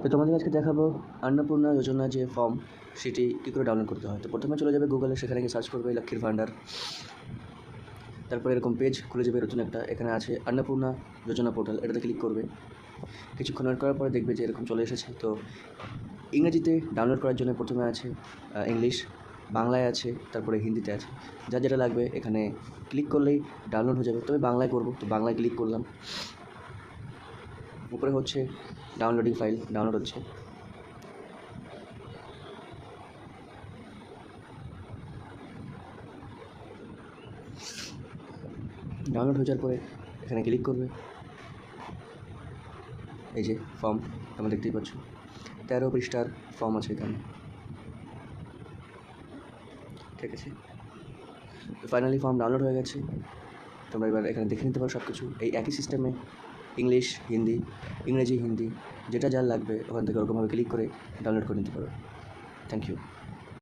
তো তোমাদের আজকে দেখাবো অন্নপূর্ণা যোজনা যে ফর্ম সেটি কী করে ডাউনলোড করতে হয়। তো প্রথমে চলে যাবে গুগলে, সেখানে গিয়ে সার্চ করবে লক্ষ্মীর ভাণ্ডার। তারপরে এরকম পেজ খুলে যাবে নতুন একটা, এখানে আছে অন্নপূর্ণা যোজনা পোর্টাল, এটাতে ক্লিক করবে। কিছুক্ষণ ওয়েট করার পরে দেখবে যে এরকম চলে এসেছে। তো ইংরেজিতে ডাউনলোড করার জন্য প্রথমে আছে ইংলিশ, বাংলায় আছে, তারপরে হিন্দিতে আছে। যার যেটা লাগবে এখানে ক্লিক করলেই ডাউনলোড হয়ে যাবে। তবে বাংলায় করবো, তো বাংলায় ক্লিক করলাম। উপরে হচ্ছে ডাউনলোডিং ফাইল, ডাউনলোড হচ্ছে। ডাউনলোড হয়ে যাওয়ার পরে এখানে ক্লিক করবে। এই যে ফর্ম তোমরা দেখতেই পাচ্ছ, 13 পৃষ্ঠার ফর্ম আছে এখানে। ঠিক আছে, ফাইনালি ফর্ম ডাউনলোড হয়ে গেছে। তোমরা এবার এখানে দেখে নিতে পারো সব কিছু এই একই সিস্টেমে, ইংলিশ হিন্দি, ইংরেজি হিন্দি, যেটা যার লাগবে ওখান থেকে ওরকমভাবে ক্লিক করে ডাউনলোড করে নিতে পারো। Thank you.